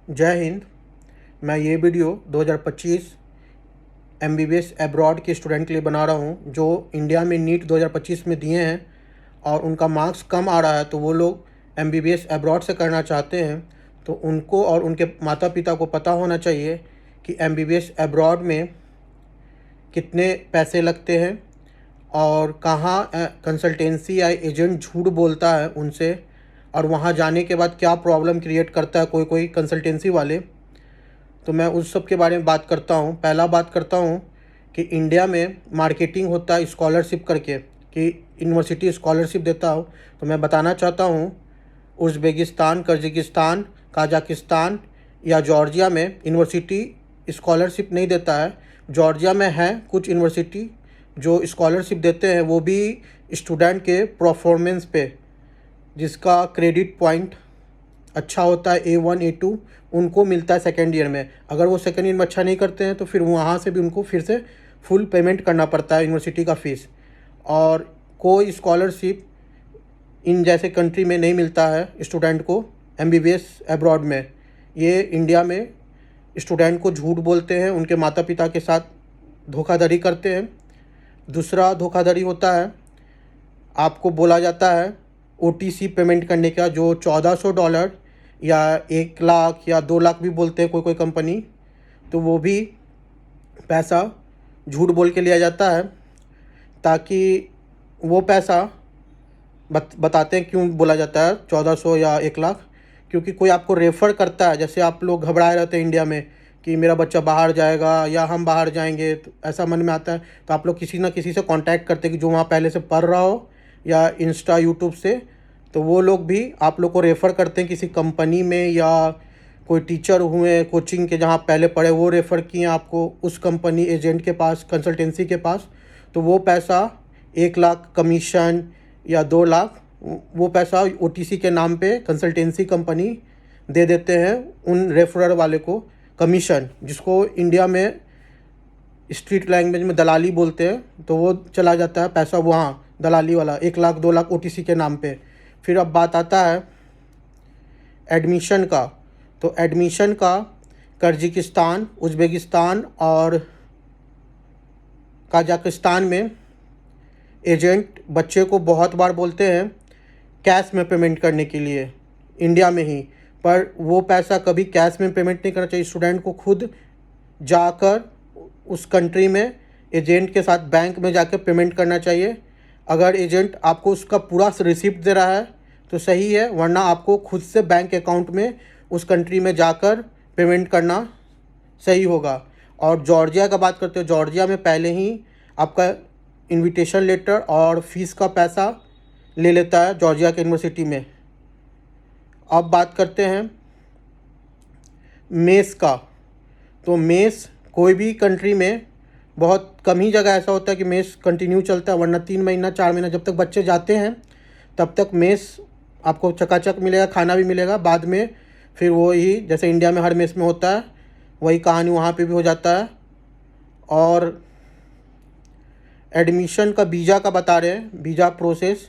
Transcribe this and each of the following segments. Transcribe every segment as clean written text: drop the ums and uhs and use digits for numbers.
जय हिंद। मैं ये वीडियो 2025 एमबीबीएस अब्रॉड के स्टूडेंट के लिए बना रहा हूँ जो इंडिया में नीट 2025 में दिए हैं और उनका मार्क्स कम आ रहा है, तो वो लोग एमबीबीएस अब्रॉड से करना चाहते हैं। तो उनको और उनके माता पिता को पता होना चाहिए कि एमबीबीएस अब्रॉड में कितने पैसे लगते हैं और कहाँ कंसल्टेंसी या एजेंट झूठ बोलता है उनसे, और वहाँ जाने के बाद क्या प्रॉब्लम क्रिएट करता है कोई कोई कंसल्टेंसी वाले। तो मैं उस सब के बारे में बात करता हूँ। पहला बात करता हूँ कि इंडिया में मार्केटिंग होता है स्कॉलरशिप करके, कि यूनिवर्सिटी स्कॉलरशिप देता हो। तो मैं बताना चाहता हूँ उज़्बेकिस्तान, कजाकिस्तान, काजाकिस्तान या जॉर्जिया में यूनिवर्सिटी स्कॉलरशिप नहीं देता है। जॉर्जिया में है कुछ यूनिवर्सिटी जो स्कॉलरशिप देते हैं, वो भी स्टूडेंट के परफॉर्मेंस पे, जिसका क्रेडिट पॉइंट अच्छा होता है A1 A2, उनको मिलता है सेकेंड ईयर में। अगर वो सेकेंड ईयर में अच्छा नहीं करते हैं तो फिर वहाँ से भी उनको फिर से फुल पेमेंट करना पड़ता है यूनिवर्सिटी का फ़ीस। और कोई स्कॉलरशिप इन जैसे कंट्री में नहीं मिलता है स्टूडेंट को एमबीबीएस अब्रॉड में। ये इंडिया में स्टूडेंट को झूठ बोलते हैं, उनके माता पिता के साथ धोखाधड़ी करते हैं। दूसरा धोखाधड़ी होता है, आपको बोला जाता है OTC पेमेंट करने का, जो $1400 या 1 लाख या 2 लाख भी बोलते हैं कोई कोई कंपनी। तो वो भी पैसा झूठ बोल के लिया जाता है, ताकि वो पैसा बताते हैं क्यों बोला जाता है 1400 या 1 लाख, क्योंकि कोई आपको रेफ़र करता है। जैसे आप लोग घबराए रहते हैं इंडिया में कि मेरा बच्चा बाहर जाएगा या हम बाहर जाएंगे, तो ऐसा मन में आता है, तो आप लोग किसी ना किसी से कांटेक्ट करते हैं कि जो वहाँ पहले से पढ़ रहा हो या इंस्टा यूट्यूब से। तो वो लोग भी आप लोग को रेफ़र करते हैं किसी कंपनी में, या कोई टीचर हुए कोचिंग के जहाँ पहले पढ़े वो रेफ़र किए आपको उस कंपनी एजेंट के पास, कंसल्टेंसी के पास। तो वो पैसा 1 लाख कमीशन या 2 लाख, वो पैसा OTC के नाम पे कंसल्टेंसी कंपनी दे देते हैं उन रेफरर वाले को कमीशन, जिसको इंडिया में स्ट्रीट लैंग्वेज में दलाली बोलते हैं। तो वो चला जाता है पैसा वहाँ, दलाली वाला 1 लाख 2 लाख OTC के नाम पे। फिर अब बात आता है एडमिशन का। तो एडमिशन का कजाकिस्तान, उज़्बेकिस्तान और काजाकिस्तान में एजेंट बच्चे को बहुत बार बोलते हैं कैश में पेमेंट करने के लिए इंडिया में ही, पर वो पैसा कभी कैश में पेमेंट नहीं करना चाहिए। स्टूडेंट को खुद जाकर उस कंट्री में एजेंट के साथ बैंक में जाकर पेमेंट करना चाहिए। अगर एजेंट आपको उसका पूरा रिसिप्ट दे रहा है तो सही है, वरना आपको खुद से बैंक अकाउंट में उस कंट्री में जाकर पेमेंट करना सही होगा। और जॉर्जिया का बात करते हो, जॉर्जिया में पहले ही आपका इनविटेशन लेटर और फीस का पैसा ले लेता है जॉर्जिया के यूनिवर्सिटी में। अब बात करते हैं मेस का। तो मेस कोई भी कंट्री में बहुत कम ही जगह ऐसा होता है कि मेस कंटिन्यू चलता है, वरना 3 महीना 4 महीना जब तक बच्चे जाते हैं तब तक मेस आपको चकाचक मिलेगा, खाना भी मिलेगा। बाद में फिर वही जैसे इंडिया में हर मेस में होता है, वही कहानी वहाँ पे भी हो जाता है। और एडमिशन का वीज़ा का बता रहे हैं, वीज़ा प्रोसेस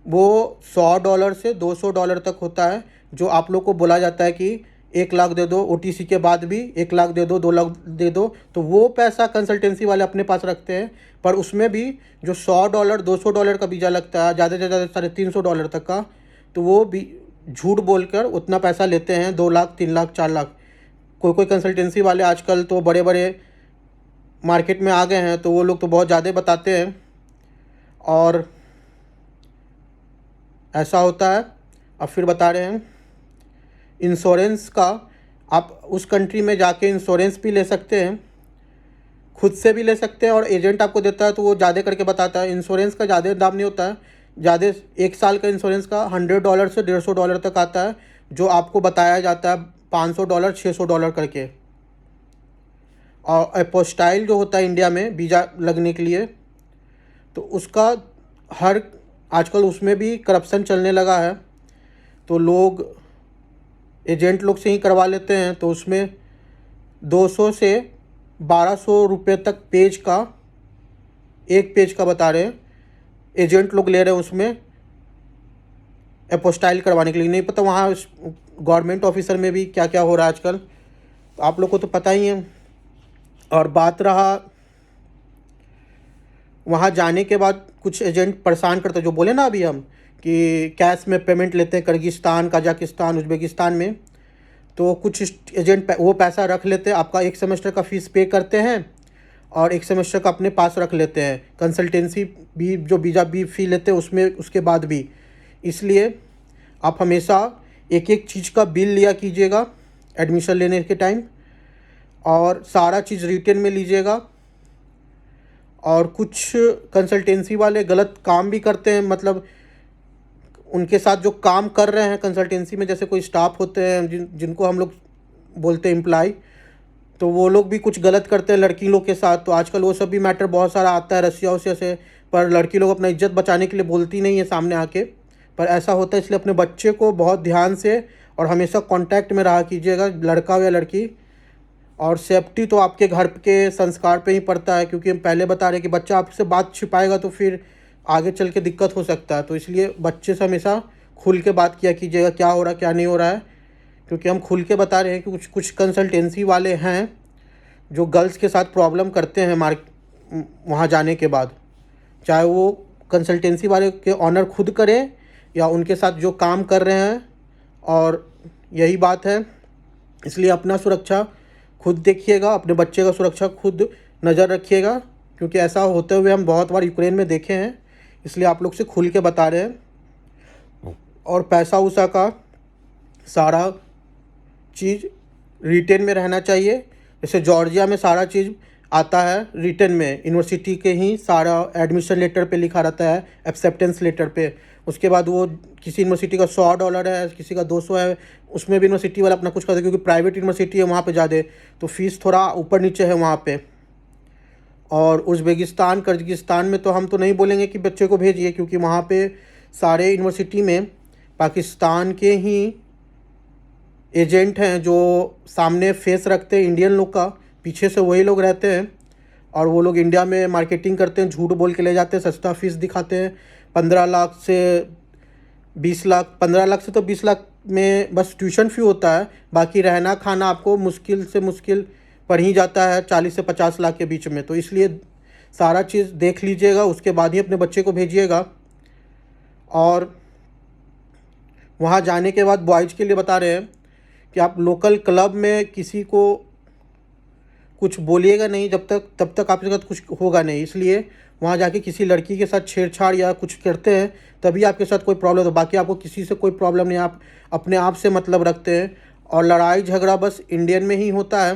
वो $100 से $200 तक होता है, जो आप लोग को बोला जाता है कि 1 लाख दे दो, OTC के बाद भी 1 लाख दे दो, 2 लाख दे दो। तो वो पैसा कंसल्टेंसी वाले अपने पास रखते हैं, पर उसमें भी जो $100 $200 का वीज़ा लगता है, ज़्यादा से ज़्यादा $350 तक का, तो वो भी झूठ बोलकर उतना पैसा लेते हैं, 2 लाख 3 लाख 4 लाख। कोई कोई कंसल्टेंसी वाले आजकल तो बड़े बड़े मार्केट में आ गए हैं, तो वो लोग तो बहुत ज़्यादा बताते हैं और ऐसा होता है। अब फिर बता रहे हैं इंश्योरेंस का। आप उस कंट्री में जाके इंश्योरेंस भी ले सकते हैं, खुद से भी ले सकते हैं, और एजेंट आपको देता है तो वो ज़्यादा करके बताता है। इंश्योरेंस का ज़्यादा दाम नहीं होता है, ज़्यादा 1 साल का इंश्योरेंस का $100 से $150 तक आता है, जो आपको बताया जाता है $500 $600 करके। और अपोस्टाइल जो होता है इंडिया में वीज़ा लगने के लिए, तो उसका हर आजकल उसमें भी करप्शन चलने लगा है, तो लोग एजेंट लोग से ही करवा लेते हैं। तो उसमें 200 से 1200 रुपये तक पेज का, एक पेज का बता रहे हैं, एजेंट लोग ले रहे हैं उसमें। अपोस्टाइल करवाने के लिए। नहीं पता वहाँ गवर्नमेंट ऑफिसर में भी क्या क्या हो रहा है आजकल, तो आप लोग को तो पता ही है। और बात रहा वहाँ जाने के बाद कुछ एजेंट परेशान करते हैं, जो बोले ना अभी हम कि कैश में पेमेंट लेते हैं किर्गिस्तान, कजाकिस्तान, उज़्बेकिस्तान में। तो कुछ एजेंट वो पैसा रख लेते हैं, आपका 1 सेमेस्टर का फ़ीस पे करते हैं और 1 सेमेस्टर का अपने पास रख लेते हैं। कंसल्टेंसी भी जो वीज़ा भी फ़ी लेते हैं उसमें, उसके बाद भी। इसलिए आप हमेशा एक एक चीज़ का बिल लिया कीजिएगा एडमिशन लेने के टाइम, और सारा चीज़ रिटेन में लीजिएगा। और कुछ कंसल्टेंसी वाले गलत काम भी करते हैं, मतलब उनके साथ जो काम कर रहे हैं कंसल्टेंसी में, जैसे कोई स्टाफ होते हैं जिनको हम लोग बोलते हैं एम्प्लॉय, तो वो लोग भी कुछ गलत करते हैं लड़की लोग के साथ। तो आजकल वो सब भी मैटर बहुत सारा आता है रसिया वसिया से, पर लड़की लोग अपना इज्जत बचाने के लिए बोलती नहीं है सामने आके, पर ऐसा होता है। इसलिए अपने बच्चे को बहुत ध्यान से और हमेशा कांटेक्ट में रहा कीजिएगा, लड़का हो या लड़की। और सेफ्टी तो आपके घर के संस्कार पे ही पड़ता है, क्योंकि हम पहले बता रहे हैं कि बच्चा आपसे बात छिपाएगा तो फिर आगे चल के दिक्कत हो सकता है। तो इसलिए बच्चे से हमेशा खुल के बात किया कीजिएगा, क्या हो रहा है क्या नहीं हो रहा है। क्योंकि हम खुल के बता रहे हैं कि कुछ कंसल्टेंसी वाले हैं जो गर्ल्स के साथ प्रॉब्लम करते हैं वहाँ जाने के बाद, चाहे वो कंसल्टेंसी वाले के ऑनर खुद करें या उनके साथ जो काम कर रहे हैं। और यही बात है, इसलिए अपना सुरक्षा खुद देखिएगा, अपने बच्चे का सुरक्षा खुद नज़र रखिएगा, क्योंकि ऐसा होते हुए हम बहुत बार यूक्रेन में देखे हैं। इसलिए आप लोग से खुल के बता रहे हैं। और पैसा उसा का सारा चीज़ रिटेन में रहना चाहिए। जैसे जॉर्जिया में सारा चीज़ आता है रिटेन में, यूनिवर्सिटी के ही सारा एडमिशन लेटर पे लिखा रहता है, एक्सेप्टेंस लेटर पे। उसके बाद वो किसी यूनिवर्सिटी का $100 है, किसी का 200 है, उसमें भी यूनिवर्सिटी वाला अपना कुछ करते हैं, क्योंकि प्राइवेट यूनिवर्सिटी है वहाँ पे ज़्यादा, तो फीस थोड़ा ऊपर नीचे है वहाँ पे। और उज़्बेकिस्तान, किर्गिस्तान में तो हम तो नहीं बोलेंगे कि बच्चे को भेजिए, क्योंकि वहाँ पे सारे यूनिवर्सिटी में पाकिस्तान के ही एजेंट हैं जो सामने फेस रखते हैं इंडियन लोग का, पीछे से वही लोग रहते हैं। और वो लोग इंडिया में मार्केटिंग करते हैं, झूठ बोल के ले जाते हैं, सस्ता फीस दिखाते हैं। 15 लाख से 20 लाख, 15 लाख से तो 20 लाख में बस ट्यूशन फ़ी होता है, बाकी रहना खाना आपको मुश्किल से मुश्किल पड़ ही जाता है 40 से 50 लाख के बीच में। तो इसलिए सारा चीज़ देख लीजिएगा, उसके बाद ही अपने बच्चे को भेजिएगा। और वहाँ जाने के बाद बॉयज़ के लिए बता रहे हैं कि आप लोकल क्लब में किसी को कुछ बोलिएगा नहीं तब तक आपके साथ कुछ होगा नहीं। इसलिए वहाँ जाके किसी लड़की के साथ छेड़छाड़ या कुछ करते हैं तभी आपके साथ कोई प्रॉब्लम हो, बाकी आपको किसी से कोई प्रॉब्लम नहीं, आप अपने आप से मतलब रखते हैं। और लड़ाई झगड़ा बस इंडियन में ही होता है,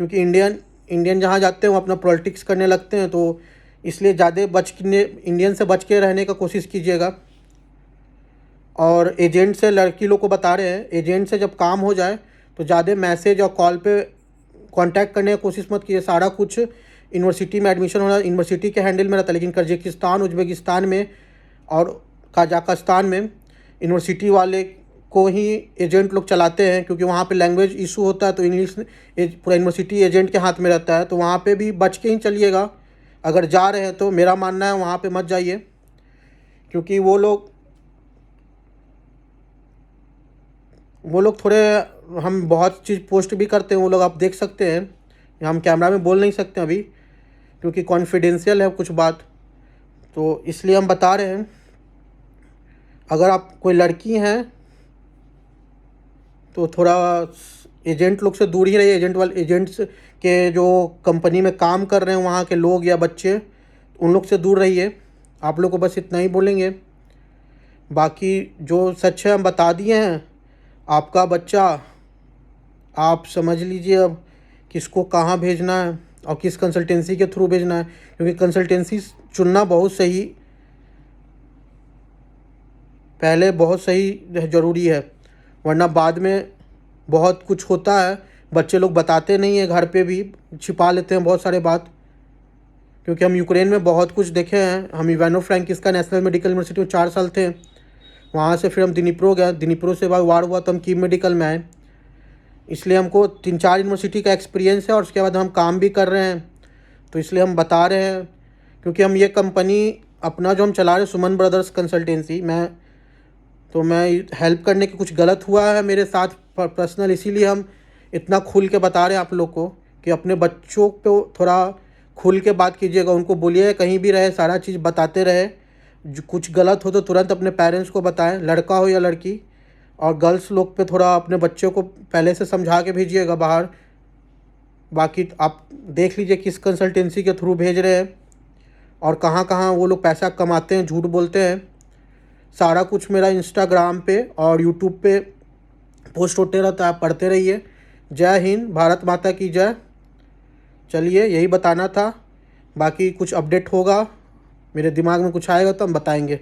क्योंकि इंडियन जहाँ जाते हैं वो अपना पॉलिटिक्स करने लगते हैं। तो इसलिए ज़्यादा इंडियन से बच के रहने का कोशिश कीजिएगा। और एजेंट से लड़की लोग को बता रहे हैं, एजेंट से जब काम हो जाए तो ज़्यादा मैसेज और कॉल पे कांटेक्ट करने की कोशिश मत कीजिए। सारा कुछ यूनिवर्सिटी में एडमिशन होना यूनिवर्सिटी के हैंडल में रहता है, लेकिन कजाकिस्तान, उज़्बेकिस्तान में और कजाकिस्तान में यूनिवर्सिटी वाले को ही एजेंट लोग चलाते हैं, क्योंकि वहाँ पे लैंग्वेज इशू होता है। तो इंग्लिश पूरा यूनिवर्सिटी एजेंट के हाथ में रहता है। तो वहाँ पे भी बच के ही चलिएगा, अगर जा रहे हैं तो मेरा मानना है वहाँ पे मत जाइए, क्योंकि वो लोग थोड़े, हम बहुत चीज़ पोस्ट भी करते हैं वो लोग, आप देख सकते हैं। हम कैमरा में बोल नहीं सकते अभी, क्योंकि कॉन्फिडेंशियल है कुछ बात, तो इसलिए हम बता रहे हैं। अगर आप कोई लड़की हैं तो थोड़ा एजेंट लोग से दूर ही रहिए। एजेंट्स के जो कंपनी में काम कर रहे हैं वहाँ के लोग या बच्चे, उन लोग से दूर रहिए। आप लोग को बस इतना ही बोलेंगे, बाकी जो सच है हम बता दिए हैं। आपका बच्चा आप समझ लीजिए अब किसको कहाँ भेजना है और किस कंसल्टेंसी के थ्रू भेजना है, क्योंकि कंसल्टेंसी चुनना पहले बहुत सही ज़रूरी है, वरना बाद में बहुत कुछ होता है। बच्चे लोग बताते नहीं हैं, घर पे भी छिपा लेते हैं बहुत सारे बात, क्योंकि हम यूक्रेन में बहुत कुछ देखे हैं। हम इवानो फ्रैंकिव्स्का नेशनल मेडिकल यूनिवर्सिटी में 4 साल थे, वहाँ से फिर हम दिनीप्रो गए, दिनीप्रो से बाद वार हुआ तो हम कीव मेडिकल में आए। इसलिए हमको 3-4 यूनिवर्सिटी का एक्सपीरियंस है, और उसके बाद हम काम भी कर रहे हैं। तो इसलिए हम बता रहे हैं, क्योंकि हम ये कंपनी अपना जो हम चला रहे हैं सुमन ब्रदर्स कंसल्टेंसी, मैं तो मैं हेल्प करने की कुछ गलत हुआ है मेरे साथ पर्सनल, इसीलिए हम इतना खुल के बता रहे हैं आप लोग को कि अपने बच्चों को थोड़ा खुल के बात कीजिएगा। उनको बोलिए कहीं भी रहे सारा चीज़ बताते रहे, जो कुछ गलत हो तो तुरंत अपने पेरेंट्स को बताएं, लड़का हो या लड़की। और गर्ल्स लोग पे थोड़ा अपने बच्चों को पहले से समझा के भेजिएगा बाहर। बाकी आप देख लीजिए किस कंसल्टेंसी के थ्रू भेज रहे हैं और कहाँ कहाँ वो लोग पैसा कमाते हैं, झूठ बोलते हैं। सारा कुछ मेरा इंस्टाग्राम पे और यूट्यूब पे पोस्ट होते रहता है, आप पढ़ते रहिए। जय हिंद, भारत माता की जय। चलिए यही बताना था, बाकी कुछ अपडेट होगा, मेरे दिमाग में कुछ आएगा तो हम बताएंगे।